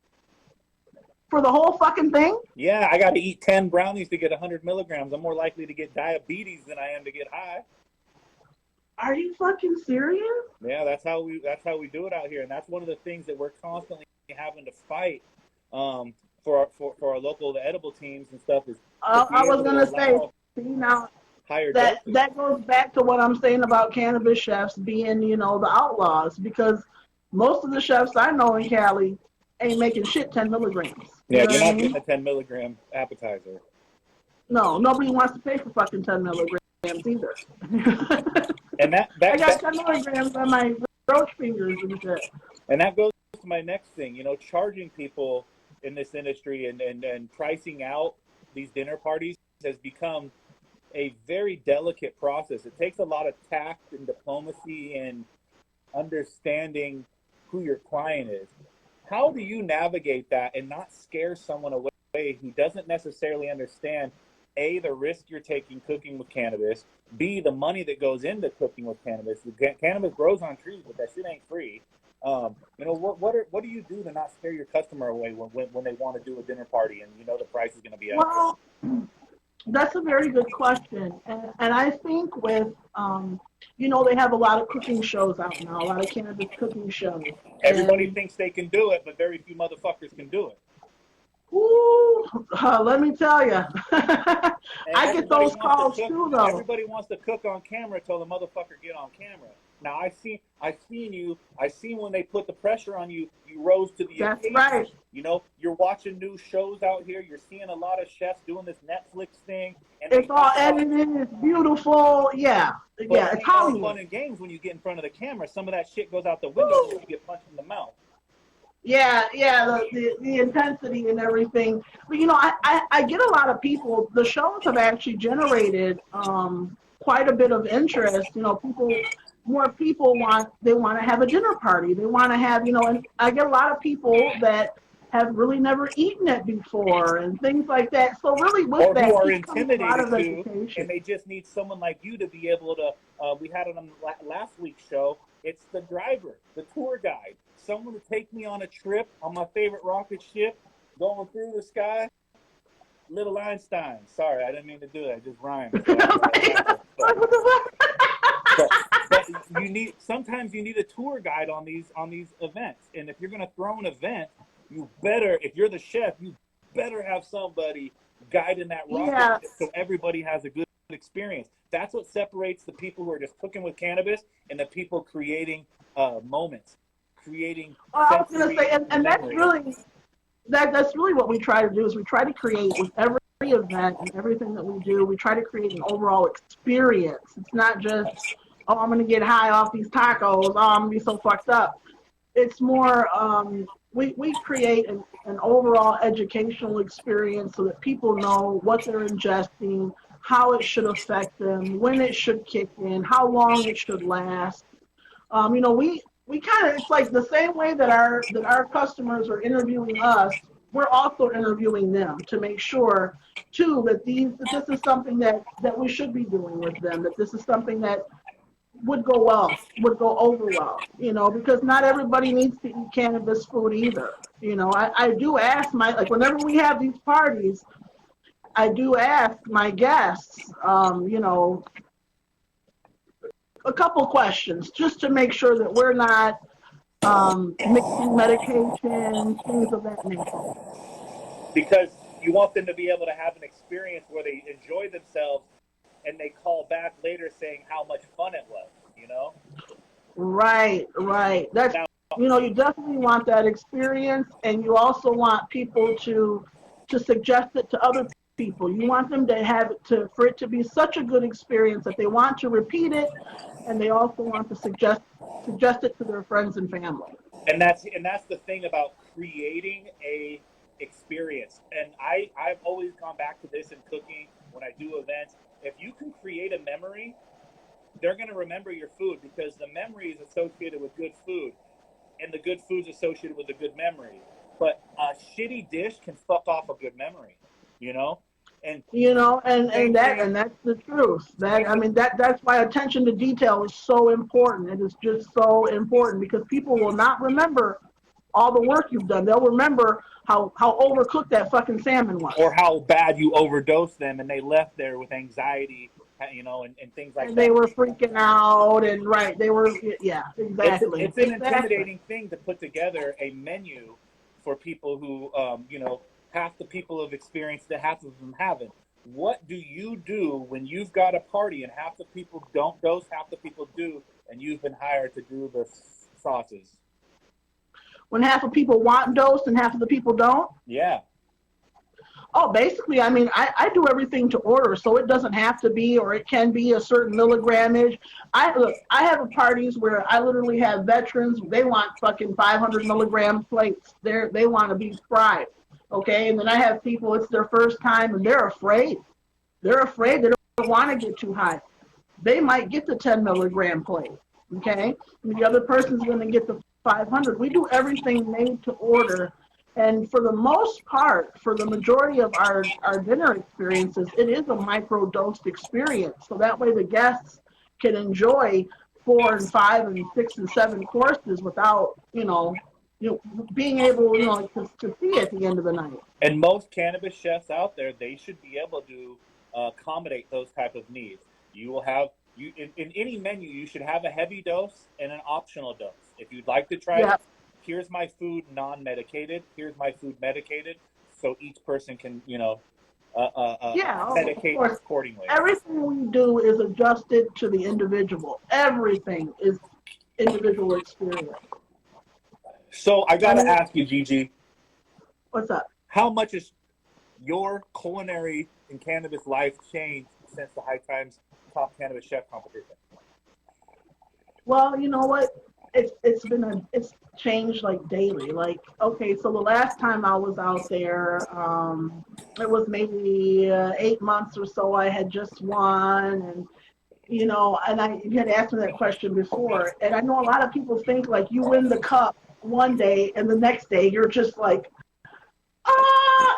For the whole fucking thing? Yeah, I got to eat 10 brownies to get 100 milligrams. I'm more likely to get diabetes than I am to get high. Are you fucking serious? Yeah, that's how we do it out here, and that's one of the things that we're constantly having to fight for our local edible teams and stuff. Is I was gonna say, see now higher that goes back to what I'm saying about cannabis chefs being the outlaws, because most of the chefs I know in Cali ain't making shit 10 milligrams. Yeah, you're not getting a 10 milligram appetizer. No, nobody wants to pay for fucking 10 milligrams either. And I got 10 milligrams on my roach fingers and shit. And that goes to my next thing, charging people in this industry and pricing out these dinner parties has become a very delicate process. It takes a lot of tact and diplomacy and understanding who your client is. How do you navigate that and not scare someone away who doesn't necessarily understand, A, the risk you're taking cooking with cannabis, B, the money that goes into cooking with cannabis? Cannabis grows on trees, but that shit ain't free. What do you do to not scare your customer away when they want to do a dinner party and the price is going to be up? Well, that's a very good question. And I think with, they have a lot of cooking shows out now, a lot of cannabis cooking shows. Everybody thinks they can do it, but very few motherfuckers can do it. Ooh, let me tell you. I get those calls too, though. Everybody wants to cook on camera till the motherfucker get on camera. Now, I seen when they put the pressure on you, you rose to the occasion. That's right. You're watching new shows out here. You're seeing a lot of chefs doing this Netflix thing. And it's all edited. It's beautiful. Yeah. Yeah, it's Hollywood. Fun and games when you get in front of the camera. Some of that shit goes out the window when you get punched in the mouth. Yeah, the intensity and everything. But I get a lot of people. The shows have actually generated quite a bit of interest. More people want to have a dinner party. They want to have, and I get a lot of people that have really never eaten it before and things like that. So really with that, who are intimidated to, and they just need someone like you to be able to, we had it on last week's show, it's the driver, the tour guide, someone to take me on a trip on my favorite rocket ship, going through the sky. Little Einstein. Sorry, I didn't mean to do that. It just rhymed. But sometimes you need a tour guide on these events. And if you're going to throw an event, if you're the chef, you better have somebody guiding that rocket so everybody has a good experience. That's what separates the people who are just cooking with cannabis and the people creating moments, creating. Well, I was going to say, and that's really that's really what we try to do. Is we try to create with every event and everything that we do. We try to create an overall experience. It's not just, oh, I'm going to get high off these tacos. Oh, I'm going to be so fucked up. it's more, we create an overall educational experience so that people know what they're ingesting, how it should affect them, when it should kick in, how long it should last. We kind of, it's like the same way that our customers are interviewing us, we're also interviewing them to make sure too that this is something that we should be doing with them, that this is something that would go over well, because not everybody needs to eat cannabis food either. I do ask like whenever we have these parties, I do ask my guests, a couple questions just to make sure that we're not mixing medication, things of that nature. Because you want them to be able to have an experience where they enjoy themselves and they call back later saying how much fun it was, Right. That's, Now, you definitely want that experience, and you also want people to suggest it to other people. You want them to have it for it to be such a good experience that they want to repeat it, and they also want to suggest it to their friends and family. and that's the thing about creating a experience. And I've always gone back to this in cooking when I do events. If you can create a memory, they're going to remember your food because the memory is associated with good food, and the good food's associated with a good memory. But a shitty dish can fuck off a good memory, And And that's the truth. That's why attention to detail is so important. It is just so important because people will not remember all the work you've done. They'll remember how overcooked that fucking salmon was, or how bad you overdosed them and they left there with anxiety, and things like and that. they were freaking out, and right, they were, yeah, exactly. It's an intimidating thing to put together a menu for people who, half the people have experienced it, half of them haven't. What do you do when you've got a party and half the people don't dose, half the people do, and you've been hired to do the sauces? When half of people want dosed and half of the people don't? Yeah. Oh, basically, I do everything to order, so it doesn't have to be, or it can be a certain milligrammage. I have parties where I literally have veterans. They want fucking 500 milligram plates. They want to be fried, okay? And then I have people, it's their first time, and they're afraid. They're afraid. They don't want to get too high. They might get the 10 milligram plate, okay? And the other person's going to get the 500. We do everything made to order. And for the most part, for the majority of our dinner experiences, it is a micro-dosed experience. So that way the guests can enjoy 4 and 5 and 6 and 7 courses without, being able, to see at the end of the night. And most cannabis chefs out there, they should be able to accommodate those type of needs. You will have, in any menu, you should have a heavy dose and an optional dose. If you'd like to try it, here's my food non-medicated, here's my food medicated, so each person can, medicate accordingly. Everything we do is adjusted to the individual. Everything is individual experience. So I got to ask you, Gigi. What's up? How much has your culinary and cannabis life changed since the High Times Top Cannabis Chef competition? Well, you know what? It's changed like daily. Like, okay, so the last time I was out there, it was maybe 8 months or so. I had just won, and you had asked me that question before, and I know a lot of people think like you win the cup one day and the next day you're just like,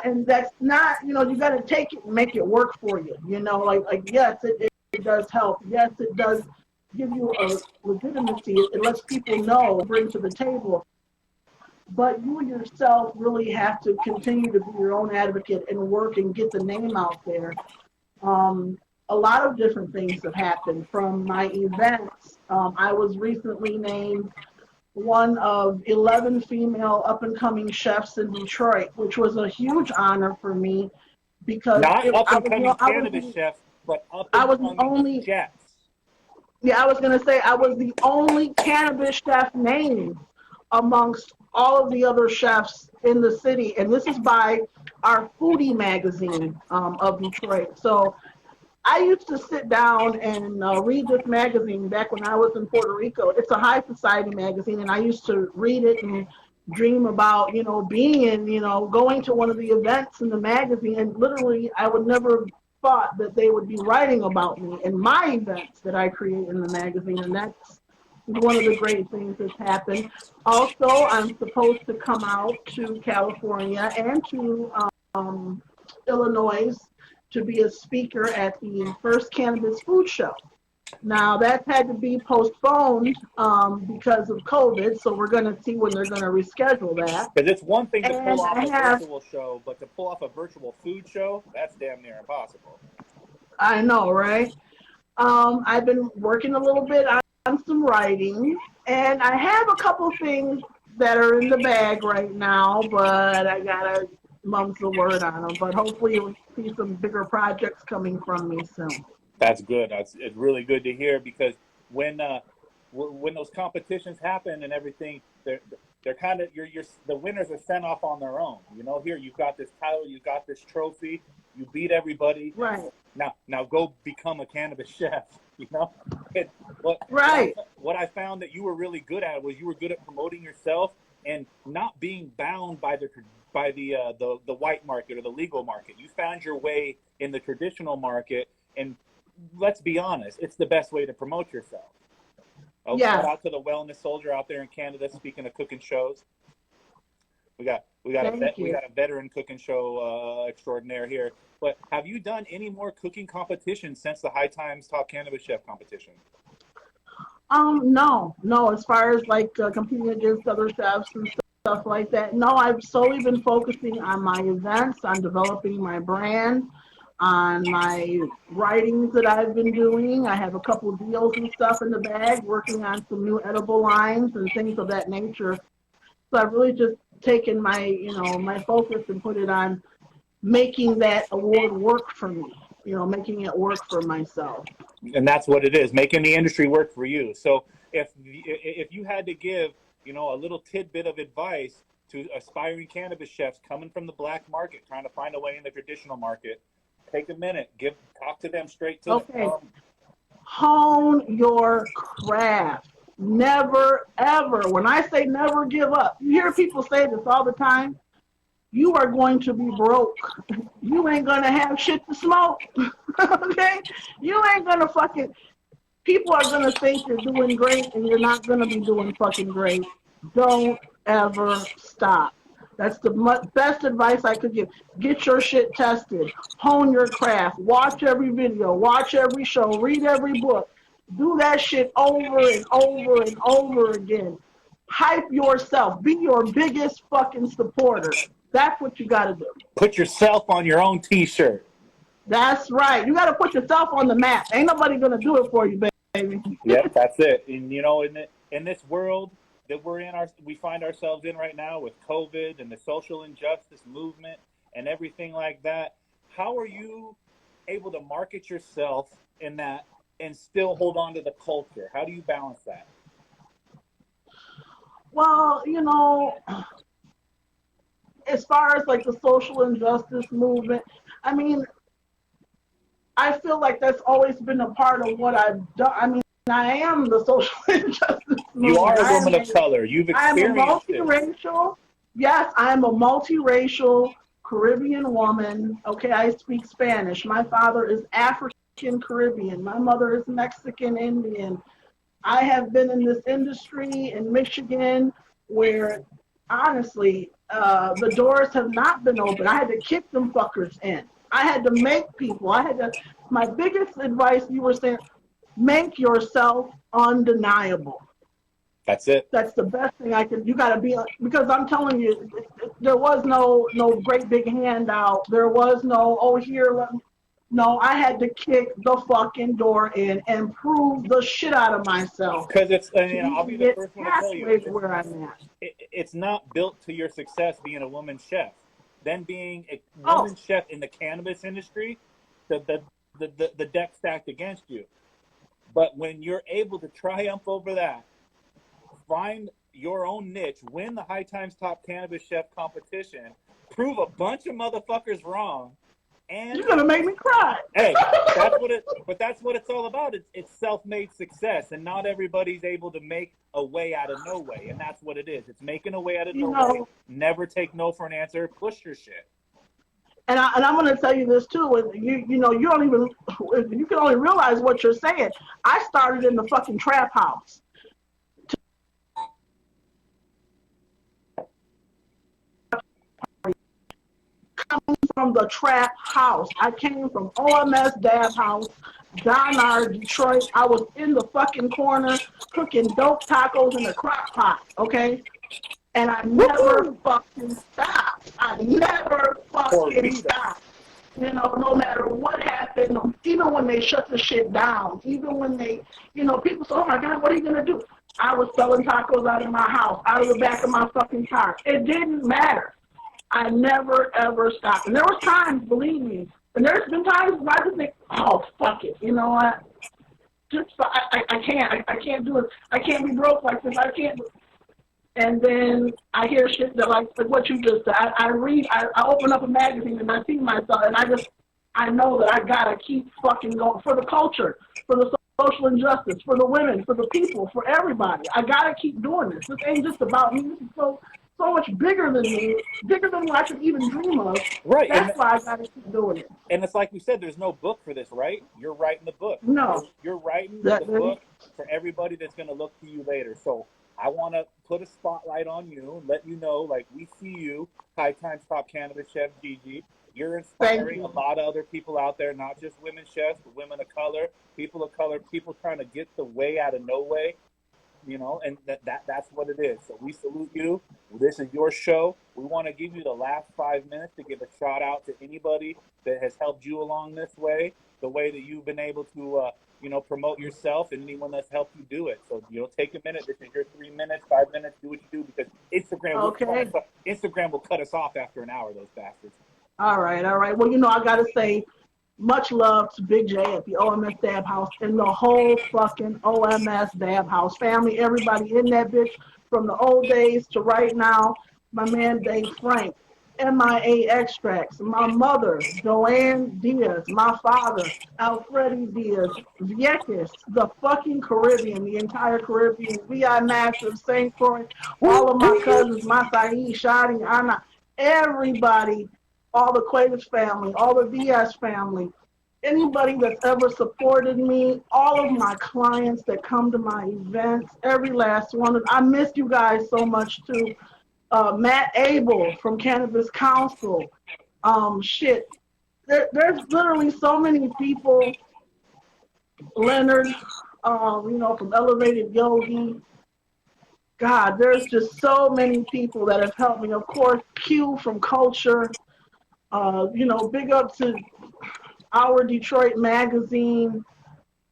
and that's not, you got to take it and make it work for you. Like yes, it does help. Yes, it does give you a legitimacy. It lets people know, bring to the table. But you yourself really have to continue to be your own advocate and work and get the name out there. A lot of different things have happened from my events. I was recently named one of 11 female up-and-coming chefs in Detroit, which was a huge honor for me because not up-and-coming cannabis chefs, but up-and-coming chefs. Yeah, I was going to say I was the only cannabis chef named amongst all of the other chefs in the city. And this is by our foodie magazine of Detroit. So I used to sit down and read this magazine back when I was in Puerto Rico. It's a high society magazine, and I used to read it and dream about, being in, going to one of the events in the magazine. And literally, I would never thought that they would be writing about me and my events that I create in the magazine. And that's one of the great things that's happened. Also, I'm supposed to come out to California and to Illinois to be a speaker at the first cannabis food show. Now that's had to be postponed because of COVID, so we're going to see when they're going to reschedule that. Because it's one thing to And pull off I a have, virtual show, but to pull off a virtual food show, that's damn near impossible. I know, right? I've been working a little bit on some writing, and I have a couple things that are in the bag right now, but I gotta mum's the word on them. But hopefully, you'll see some bigger projects coming from me soon. That's good. It's really good to hear, because when those competitions happen and everything, they're kind of the winners are sent off on their own. Here you've got this title, you've got this trophy, you beat everybody. Right. Now go become a cannabis chef. Right. What I found that you were really good at was you were good at promoting yourself and not being bound by the white market or the legal market. You found your way in the traditional market, and let's be honest, it's the best way to promote yourself. Shout out to the wellness soldier out there in Canada. Speaking of cooking shows, we got a veteran cooking show extraordinaire here. But have you done any more cooking competitions since the High Times Top Cannabis Chef competition? No. As far as like competing against other chefs and stuff like that, no. I've solely been focusing on my events, on developing my brand, on my writings that I've been doing. I have a couple of deals and stuff in the bag, working on some new edible lines and things of that nature. So I've really just taken my, my focus and put it on making that award work for me, making it work for myself. And that's what it is, making the industry work for you. So if you had to give, a little tidbit of advice to aspiring cannabis chefs coming from the black market, trying to find a way in the traditional market, take a minute, talk to them straight to them. Hone your craft. Never, ever. When I say never give up, you hear people say this all the time. You are going to be broke. You ain't going to have shit to smoke. Okay? You ain't going to people are going to think you're doing great, and you're not going to be doing fucking great. Don't ever stop. That's the best advice I could give. Get your shit tested. Hone your craft. Watch every video. Watch every show. Read every book. Do that shit over and over and over again. Hype yourself. Be your biggest fucking supporter. That's what you got to do. Put yourself on your own T-shirt. That's right. You got to put yourself on the map. Ain't nobody going to do it for you, baby. Yeah, that's it. And, in this world that we find ourselves in right now with COVID and the social injustice movement and everything like that, how are you able to market yourself in that and still hold on to the culture? How do you balance that? Well, as far as like the social injustice movement, I mean, I feel like that's always been a part of what I've done. I mean, I am the social injustice movement. You are a woman of color. You've experienced I'm a multiracial. Yes, I'm a multiracial Caribbean woman. Okay, I speak Spanish. My father is African Caribbean. My mother is Mexican Indian. I have been in this industry in Michigan where, honestly, the doors have not been open. I had to kick them fuckers in. I had to make people. My biggest advice, you were saying, make yourself undeniable. That's it. That's the best thing you got to be, because I'm telling you, there was no great big handout. There was no, no, I had to kick the fucking door in and prove the shit out of myself. Because I'll be the first one to tell you, where I'm at. It's not built to your success being a woman chef. Then being a woman chef in the cannabis industry, the deck stacked against you. But when you're able to triumph over that, find your own niche, win the High Times Top Cannabis Chef competition, prove a bunch of motherfuckers wrong, and you're gonna make me cry. Hey, that's what that's what it's all about. It's self-made success, and not everybody's able to make a way out of no way, and that's what it is. It's making a way out of no way. Never take no for an answer. Push your shit. And I'm going to tell you this too. You know, you don't even, you can only realize what you're saying. I started in the fucking trap house. Coming from the trap house. I came from OMS Dab House, Donard, Detroit. I was in the fucking corner cooking dope tacos in the crock pot, okay? And I never fucking stopped. I never fucking stopped. You know, no matter what happened, even when they shut the shit down, even when they, you know, people say, oh my God, what are you going to do? I was selling tacos out of my house, out of the back of my fucking car. It didn't matter. I never, ever stopped. And there was times, believe me, and there's been times when I just think, oh, fuck it. You know what? Just, I can't do it. I can't be broke like this. I can't. And then I hear shit that like what you just said. I read, I open up a magazine and I see myself, and I know that I gotta keep fucking going for the culture, for the social injustice, for the women, for the people, for everybody. I gotta keep doing this. This ain't just about me. This is so much bigger than me, bigger than what I could even dream of. Right. That's why I gotta keep doing it. And it's like we said, there's no book for this, right? You're writing the book. No. You're writing the book for everybody that's gonna look to you later. So I want to put a spotlight on you and let you know, like, we see you, High Times Top Cannabis Chef Gigi. You're inspiring a lot of other people out there, not just women chefs, but women of color, people trying to get the way out of no way, you know, and that's what it is. So we salute you. This is your show. We want to give you the last 5 minutes to give a shout out to anybody that has helped you along this way, the way that you've been able to, you know, promote yourself, and anyone that's helped you do it. So, you know, take a minute. This is your 3 minutes, 5 minutes. Do what you do, because Instagram will cut us off after an hour, those bastards. All right. Well, you know, I got to say much love to Big J at the OMS Dab House and the whole fucking OMS Dab House family, everybody in that bitch, from the old days to right now. My man Dave Frank, MIA Extracts, my mother, Joanne Diaz, my father, Alfredi Diaz, Vieques, the fucking Caribbean, the entire Caribbean, VI Massive, St. Croix, all of my cousins, Masai, Shadi, Anna, everybody, all the Quavis family, all the Diaz family, anybody that's ever supported me, all of my clients that come to my events, every last one. I miss you guys so much too. Matt Abel from Cannabis Council. There's literally so many people. Leonard, you know, from Elevated Yogi. God, there's just so many people that have helped me. Of course, Q from Culture. You know, big up to Our Detroit Magazine.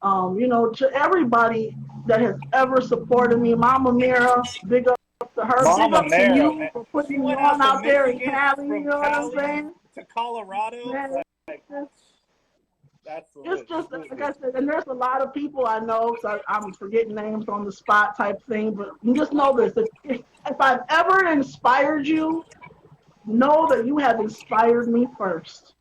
You know, to everybody that has ever supported me. Mama Mira, big up to her. Mama big up Mara, to you man. for putting She me went on out there in Michigan, Cali, from you know what I'm Cali saying? to Colorado. Man, That's it's just, like I said, and there's a lot of people I know, so I'm forgetting names on the spot type thing, but you just know this. If I've ever inspired you, know that you have inspired me first.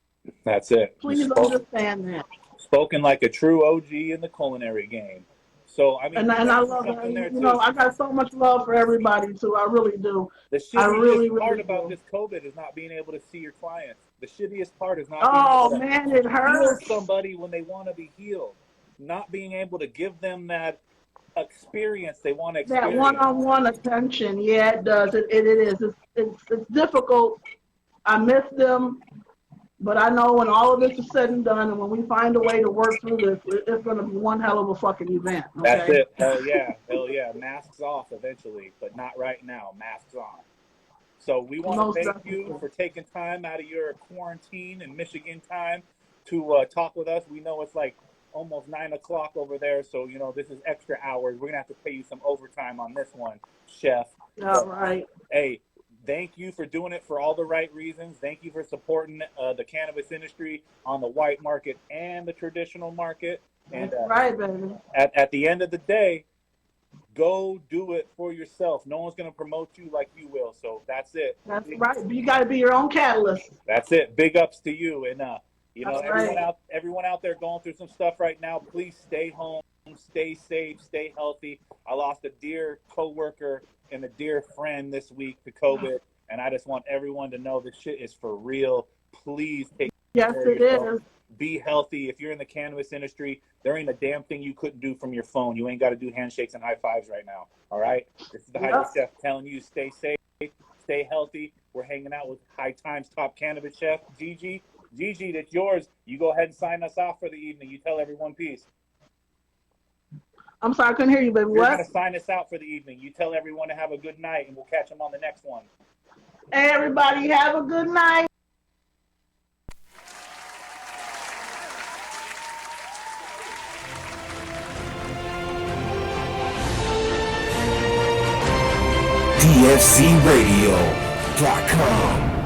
That's it. Please understand that. Spoken like a true OG in the culinary game. So, I mean, And I love it. You know, I got so much love for everybody, too. I really do. The shittiest part about this COVID is not being able to see your clients. The shittiest part is not being able to it hurts. heal somebody when they want to be healed. Not being able to give them that experience they want to experience. That one-on-one attention, yeah, it does. It is. It's difficult. I miss them. But I know when all of this is said and done, and when we find a way to work through this, it's going to be one hell of a fucking event. Okay? That's it. Hell yeah. Masks off eventually, but not right now. Masks on. So we want to thank you for taking time out of your quarantine and Michigan time to talk with us. We know it's like almost 9 o'clock over there, so, you know, this is extra hours. We're going to have to pay you some overtime on this one, Chef. All right. Hey, thank you for doing it for all the right reasons. Thank you for supporting the cannabis industry on the white market and the traditional market. And That's right, baby. At the end of the day, go do it for yourself. No one's going to promote you like you will. So that's it. That's right. You got to be your own catalyst. That's it. Big ups to you. And You know, That's right. everyone out there going through some stuff right now. Please stay home, stay safe, stay healthy. I lost a dear coworker and a dear friend this week to COVID, and I just want everyone to know this shit is for real. Please take Yes, care of it yourself. is. Be healthy. If you're in the cannabis industry, there ain't a damn thing you couldn't do from your phone. You ain't got to do handshakes and high fives right now. All right? This is the Hydro Yep. Chef telling you stay safe, stay healthy. We're hanging out with High Times top cannabis chef, Gigi. Gigi, that's yours. You go ahead and sign us off for the evening. You tell everyone peace. I'm sorry, I couldn't hear you, baby. You're What? going to sign us out for the evening. You tell everyone to have a good night, and we'll catch them on the next one. Hey, everybody, have a good night. DFCRadio.com